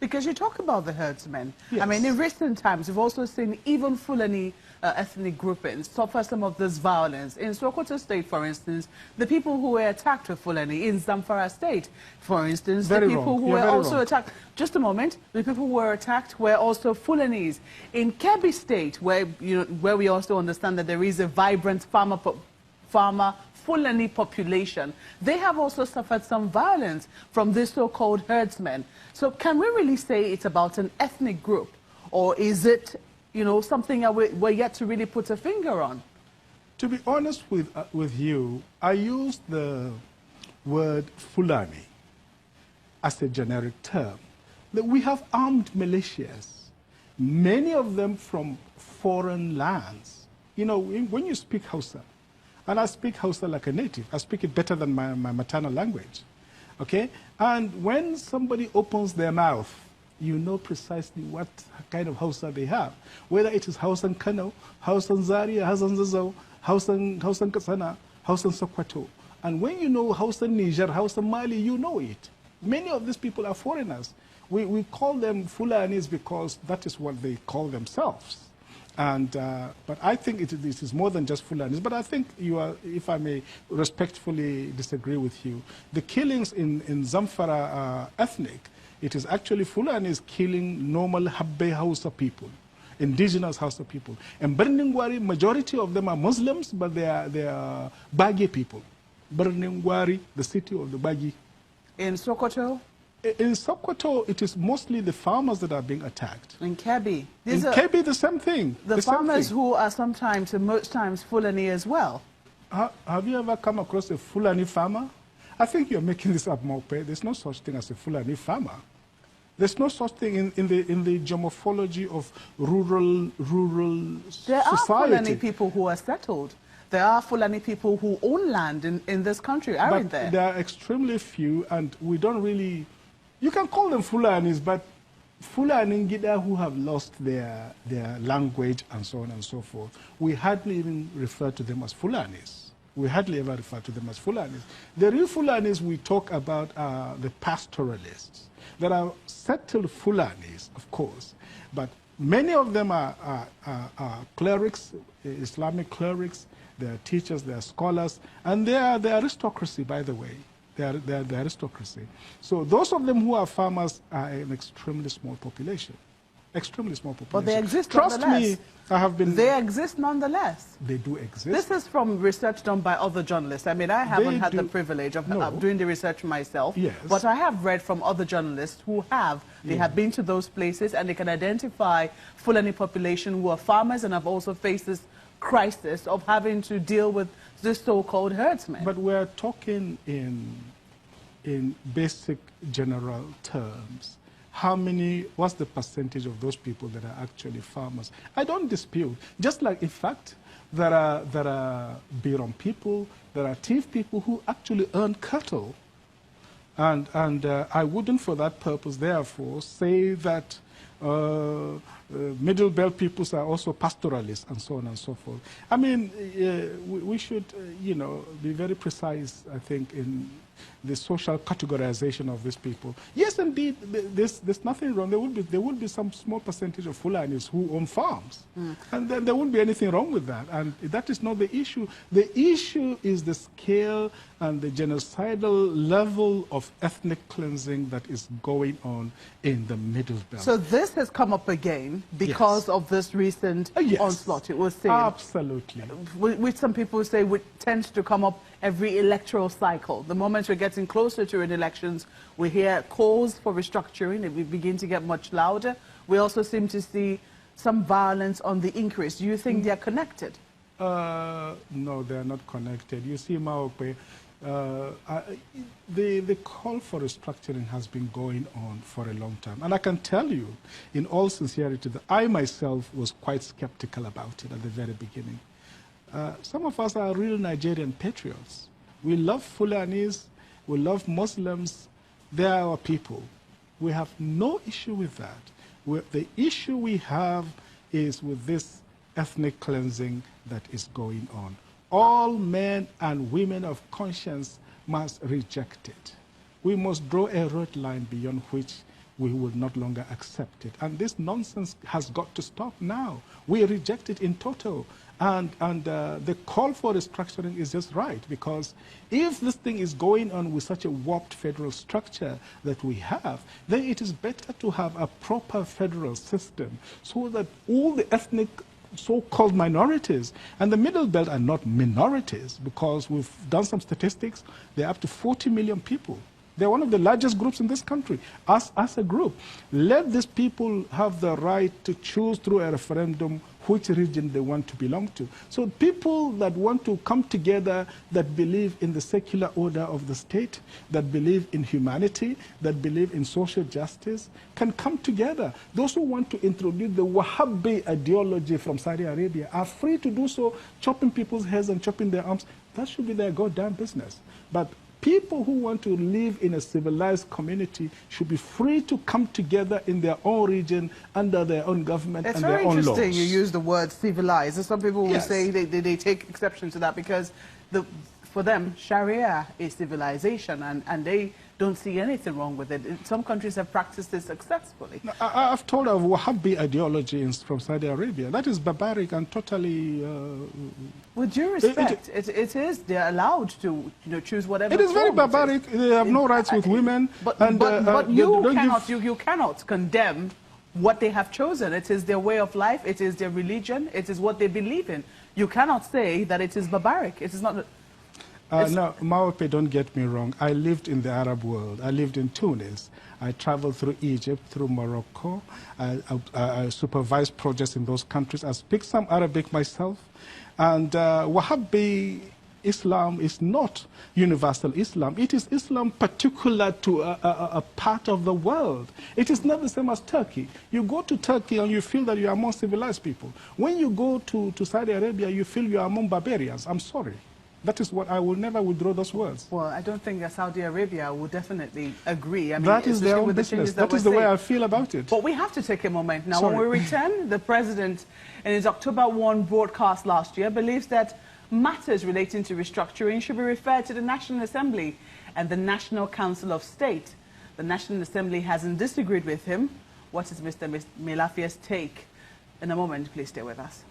Because you talk about the herdsmen. Yes. I mean, in recent times, we've also seen even Fulani ethnic groupings suffer some of this violence. In Sokoto State, for instance, the people who were attacked were Fulani. In Zamfara State, for instance, the people who were also attacked... Just a moment. The people who were attacked were also Fulanis. In Kebbi State, where we also understand that there is a vibrant farmer Fulani population, they have also suffered some violence from this so-called herdsmen. So can we really say it's about an ethnic group, or is it, something that we're yet to really put a finger on? To be honest with you, I use the word Fulani as a generic term. That we have armed militias, many of them from foreign lands. When you speak Hausa, and I speak Hausa like a native, I speak it better than my maternal language, okay? And when somebody opens their mouth, you know precisely what kind of Hausa they have. Whether it is Hausan Kano, Hausan Zaria, Hausan Zazzau, Hausan Katsina, Hausan Sokoto. And when you know Hausan Niger, Hausan Mali, you know it. Many of these people are foreigners. We call them Fulanis because that is what they call themselves. And, but I think it is more than just Fulanis. But I think you are, if I may respectfully disagree with you, the killings in Zamfara ethnic, it is actually Fulanis killing normal Habbe Hausa people, indigenous Hausa people. And Berningwari, majority of them are Muslims, but they are Bagi people. Berningwari, the city of the Bagi. In Sokoto? In Sokoto, it is mostly the farmers that are being attacked. In Kebbi? In Kebbi, the same thing. The farmers who are sometimes, and most times, Fulani as well. Have you ever come across a Fulani farmer? I think you're making this up, Mope. There's no such thing as a Fulani farmer. There's no such thing in the geomorphology of rural society. There are Fulani people who are settled. There are Fulani people who own land in this country, aren't there? There are extremely few, and we don't really... You can call them Fulanis, but Fulani Ngida who have lost their language and so on and so forth, we hardly even refer to them as Fulanis. We hardly ever refer to them as Fulanis. The real Fulanis we talk about are the pastoralists. There are settled Fulanis, of course, but many of them are clerics, Islamic clerics. They are teachers, they are scholars, and they are the aristocracy, by the way. They are the aristocracy. So those of them who are farmers are an extremely small population. Extremely small population. But they exist Trust nonetheless. me, I have been... They exist nonetheless. They do exist. This is from research done by other journalists. I mean, I haven't had the privilege of doing the research myself. Yes. But I have read from other journalists who have. They have been to those places and they can identify Fulani population who are farmers and have also faced this crisis of having to deal with this so-called herdsmen. But we're talking in basic general terms. What's the percentage of those people that are actually farmers? I don't dispute. Just like, in fact, there are Birom people, there are Tiv people who actually earn cattle. And I wouldn't, for that purpose, therefore, say that Middle Belt peoples are also pastoralists and so on and so forth. I mean, we should, be very precise, I think, in the social categorization of these people. Yes, indeed, there's nothing wrong. There will be some small percentage of Fulanis who own farms. And then there won't be anything wrong with that. And that is not the issue. The issue is the scale and the genocidal level of ethnic cleansing that is going on in the Middle Belt. So this has come up again because of this recent onslaught, it was saying. Absolutely. Which some people say tends to come up every electoral cycle. The moment we're getting closer to elections, we hear calls for restructuring, and we begin to get much louder. We also seem to see some violence on the increase. Do you think they're connected? No, they're not connected. You see, Maokwe, the call for restructuring has been going on for a long time. And I can tell you, in all sincerity, that I myself was quite skeptical about it at the very beginning. Some of us are real Nigerian patriots. We love Fulanis, we love Muslims. They are our people. We have no issue with that. The issue we have is with this ethnic cleansing that is going on. All men and women of conscience must reject it. We must draw a red line beyond which we will not longer accept it. And this nonsense has got to stop now. We reject it in total. And the call for restructuring is just right, because if this thing is going on with such a warped federal structure that we have, then it is better to have a proper federal system so that all the ethnic so-called minorities, and the Middle Belt are not minorities, because we've done some statistics, they're up to 40 million people. They're one of the largest groups in this country, as a group. Let these people have the right to choose through a referendum which region they want to belong to. So people that want to come together, that believe in the secular order of the state, that believe in humanity, that believe in social justice, can come together. Those who want to introduce the Wahhabi ideology from Saudi Arabia are free to do so, chopping people's heads and chopping their arms. That should be their goddamn business. But people who want to live in a civilized community should be free to come together in their own region under their own government and their own laws. It's very interesting you use the word civilized. Some people will Yes. say they take exception to that because for them, Sharia is civilization, and they don't see anything wrong with it. Some countries have practiced it successfully. Now, I've told of Wahhabi ideology from Saudi Arabia. That is barbaric and totally... With due respect, it is, they're allowed to choose whatever It is very form barbaric. They have no rights with women. But you you cannot condemn what they have chosen. It is their way of life. It is their religion. It is what they believe in. You cannot say that it is barbaric. It is not... No, Maope, don't get me wrong. I lived in the Arab world. I lived in Tunis. I traveled through Egypt, through Morocco. I supervised projects in those countries. I speak some Arabic myself. And Wahhabi Islam is not universal Islam. It is Islam particular to a part of the world. It is not the same as Turkey. You go to Turkey and you feel that you are among civilized people. When you go to Saudi Arabia, you feel you are among barbarians. I'm sorry. That is what I will never withdraw those words. Well, I don't think that Saudi Arabia will definitely agree. I mean, that is their own business. That is the way I feel about it. But we have to take a moment now. Sorry. When we return, the President, in his October 1 broadcast last year, believes that matters relating to restructuring should be referred to the National Assembly and the National Council of State. The National Assembly hasn't disagreed with him. What is Mr. Mailafia's take? In a moment, please stay with us.